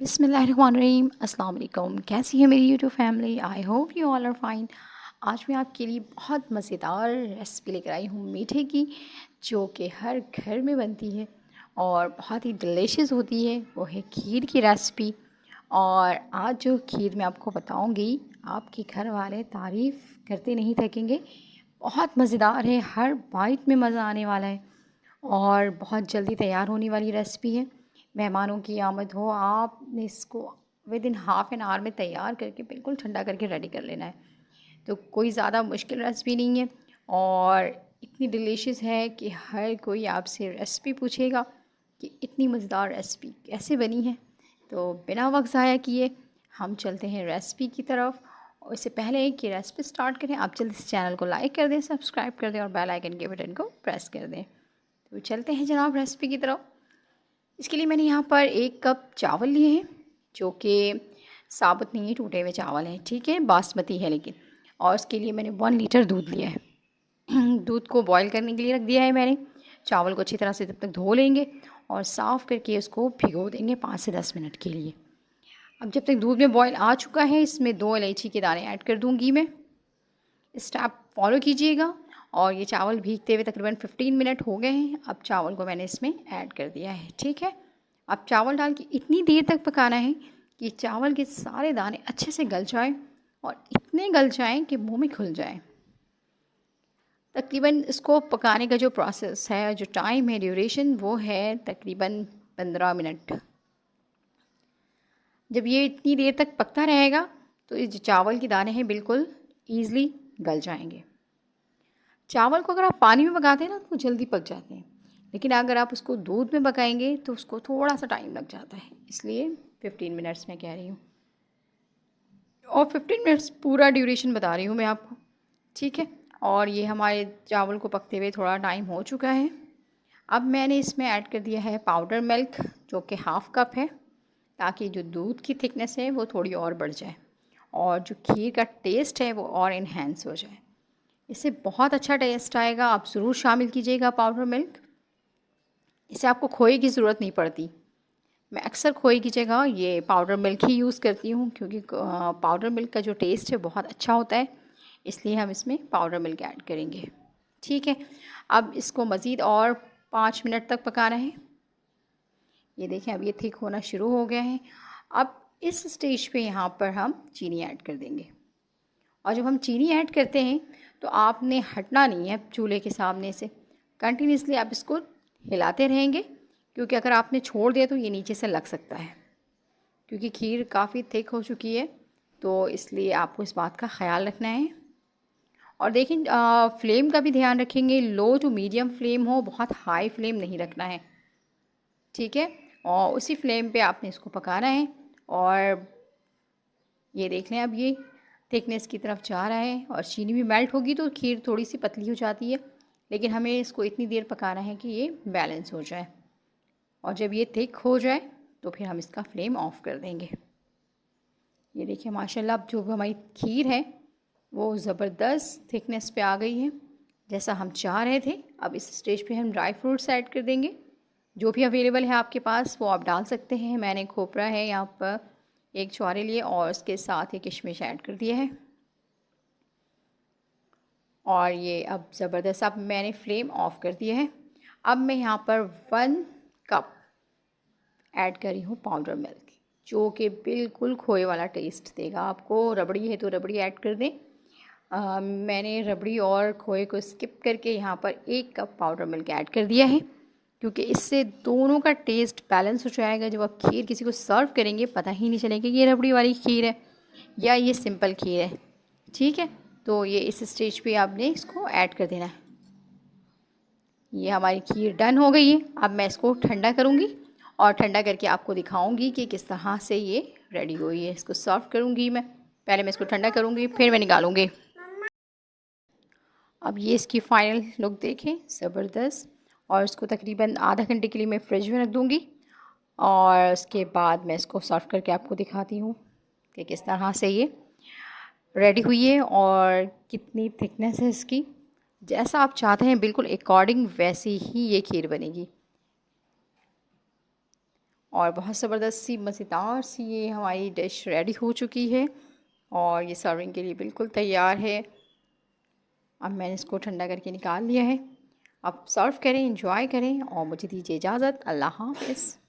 बिस्मिल्लाहिर्रहमानिर्रहीम। अस्सलाम वालेकुम। कैसी है मेरी YouTube family? I hope you all are fine. आज मैं आपके लिए बहुत मज़ेदार रेसिपी लेकर आई हूँ मीठे की, जो कि हर घर में बनती है और बहुत ही डिलीशियस होती है। वो है खीर की रेसिपी। और आज जो खीर मैं आपको बताऊँगी, आपके घर वाले तारीफ़ करते नहीं थकेंगे। बहुत मज़ेदार है, हर बाइट में मज़ा आने वाला है और बहुत जल्दी तैयार होने वाली रेसिपी है। मेहमानों की आमद हो, आपने इसको विदिन हाफ़ एन आवर में तैयार करके बिल्कुल ठंडा करके रेडी कर लेना है। तो कोई ज़्यादा मुश्किल रेसिपी नहीं है और इतनी डिलीशियस है कि हर कोई आपसे रेसिपी पूछेगा कि इतनी मज़ेदार रेसिपी कैसे बनी है। तो बिना वक्त ज़ाया किए हम चलते हैं रेसिपी की तरफ। और इससे पहले कि रेसिपी स्टार्ट करें, आप जल्दी से चैनल को लाइक कर दें, सब्सक्राइब कर दें और बेल आइकन के बटन को प्रेस कर दें। तो चलते हैं जनाब रेसिपी की तरफ। इसके लिए मैंने यहाँ पर 1 कप चावल लिए हैं, जो कि साबुत नहीं है, टूटे हुए चावल हैं, ठीक है, बासमती है लेकिन। और उसके लिए मैंने 1 लीटर दूध लिया है। दूध को बॉईल करने के लिए रख दिया है मैंने। चावल को अच्छी तरह से तब तक धो लेंगे और साफ़ करके उसको भिगो देंगे 5 से 10 मिनट के लिए। अब जब तक दूध में बॉईल आ चुका है, इसमें 2 इलायची के दाने ऐड कर दूँगी मैं। स्टेप फॉलो कीजिएगा। और ये चावल भीगते हुए तकरीबन 15 मिनट हो गए हैं। अब चावल को मैंने इसमें ऐड कर दिया है, ठीक है। अब चावल डाल के इतनी देर तक पकाना है कि चावल के सारे दाने अच्छे से गल जाएं और इतने गल जाएं कि मुंह में खुल जाएं। तकरीबन इसको पकाने का जो प्रोसेस है, जो टाइम है, ड्यूरेशन, वो है तकरीबन 15 मिनट। जब ये इतनी देर तक पकता रहेगा तो ये जो चावल के दाने हैं बिल्कुल ईज़िली गल जाएंगे। चावल को अगर आप पानी में पकाते हैं ना तो जल्दी पक जाते हैं, लेकिन अगर आप उसको दूध में पकाएंगे तो उसको थोड़ा सा टाइम लग जाता है। इसलिए 15 मिनट्स मैं कह रही हूँ और 15 मिनट्स पूरा ड्यूरेशन बता रही हूँ मैं आपको, ठीक है। और ये हमारे चावल को पकते हुए थोड़ा टाइम हो चुका है। अब मैंने इसमें ऐड कर दिया है पाउडर मिल्क, जो कि हाफ़ कप है, ताकि जो दूध की थिकनेस है वो थोड़ी और बढ़ जाए और जो खीर का टेस्ट है वो और इन्हेंस हो जाए। इससे बहुत अच्छा टेस्ट आएगा। आप ज़रूर शामिल कीजिएगा पाउडर मिल्क। इससे आपको खोए की ज़रूरत नहीं पड़ती। मैं अक्सर खोए की जगह ये पाउडर मिल्क ही यूज़ करती हूँ, क्योंकि पाउडर मिल्क का जो टेस्ट है बहुत अच्छा होता है, इसलिए हम इसमें पाउडर मिल्क ऐड करेंगे, ठीक है। अब इसको मज़ीद और 5 मिनट तक पकाना है। ये देखें, अब ये थिक होना शुरू हो गया है। अब इस स्टेज पे यहाँ पर हम चीनी ऐड कर देंगे। और जब हम चीनी ऐड करते हैं तो आपने हटना नहीं है चूल्हे के सामने से। कंटिन्यूसली आप इसको हिलाते रहेंगे, क्योंकि अगर आपने छोड़ दिया तो ये नीचे से लग सकता है, क्योंकि खीर काफ़ी थिक हो चुकी है। तो इसलिए आपको इस बात का ख़्याल रखना है। और देखें, फ्लेम का भी ध्यान रखेंगे, लो टू मीडियम फ्लेम हो, बहुत हाई फ्लेम नहीं रखना है, ठीक है। और उसी फ्लेम पे आपने इसको पकाना है। और ये देख लें, अब ये थिकनेस की तरफ जा रहा है और चीनी भी मेल्ट होगी तो खीर थोड़ी सी पतली हो जाती है, लेकिन हमें इसको इतनी देर पकाना है कि ये बैलेंस हो जाए। और जब ये थिक हो जाए तो फिर हम इसका फ्लेम ऑफ़ कर देंगे। ये देखिए माशाल्लाह, अब जो हमारी खीर है वो ज़बरदस्त थिकनेस पे आ गई है, जैसा हम चाह रहे थे। अब इस स्टेज पे हम ड्राई फ्रूट्स ऐड कर देंगे। जो भी अवेलेबल है आपके पास वो आप डाल सकते हैं। मैंने खोपरा है यहाँ पर 1 छुहारे लिए और उसके साथ ही किशमिश ऐड कर दिया है। और ये अब ज़बरदस्त, अब मैंने फ्लेम ऑफ़ कर दिया है। अब मैं यहाँ पर 1 कप ऐड कर रही हूँ पाउडर मिल्क, जो कि बिल्कुल खोए वाला टेस्ट देगा आपको। रबड़ी है तो रबड़ी ऐड कर दें। मैंने रबड़ी और खोए को स्किप करके यहाँ पर 1 कप पाउडर मिल्क ऐड कर दिया है, क्योंकि इससे दोनों का टेस्ट बैलेंस हो जाएगा। जब आप खीर किसी को सर्व करेंगे पता ही नहीं चलेगा कि ये रबड़ी वाली खीर है या ये सिंपल खीर है, ठीक है। तो ये इस स्टेज पे आपने इसको ऐड कर देना है। ये हमारी खीर डन हो गई है। अब मैं इसको ठंडा करूँगी और ठंडा करके आपको दिखाऊंगी कि किस तरह से ये रेडी हुई है। इसको सर्व करूँगी मैं। पहले मैं इसको ठंडा करूँगी, फिर मैं निकालूँगी। अब ये इसकी फ़ाइनल लुक देखें, ज़बरदस्त। और इसको तकरीबन आधा घंटे के लिए मैं फ्रिज में रख दूँगी और उसके बाद मैं इसको सर्व करके आपको दिखाती हूँ कि किस तरह से ये रेडी हुई है और कितनी थिकनेस है इसकी। जैसा आप चाहते हैं बिल्कुल अकॉर्डिंग वैसी ही ये खीर बनेगी। और बहुत ज़बरदस्त सी मज़ेदार सी ये हमारी डिश रेडी हो चुकी है और ये सर्विंग के लिए बिल्कुल तैयार है। अब मैंने इसको ठंडा करके निकाल लिया है। अब सर्व करें, एंजॉय करें और मुझे दीजिए इजाज़त। अल्लाह हाफ़िज़।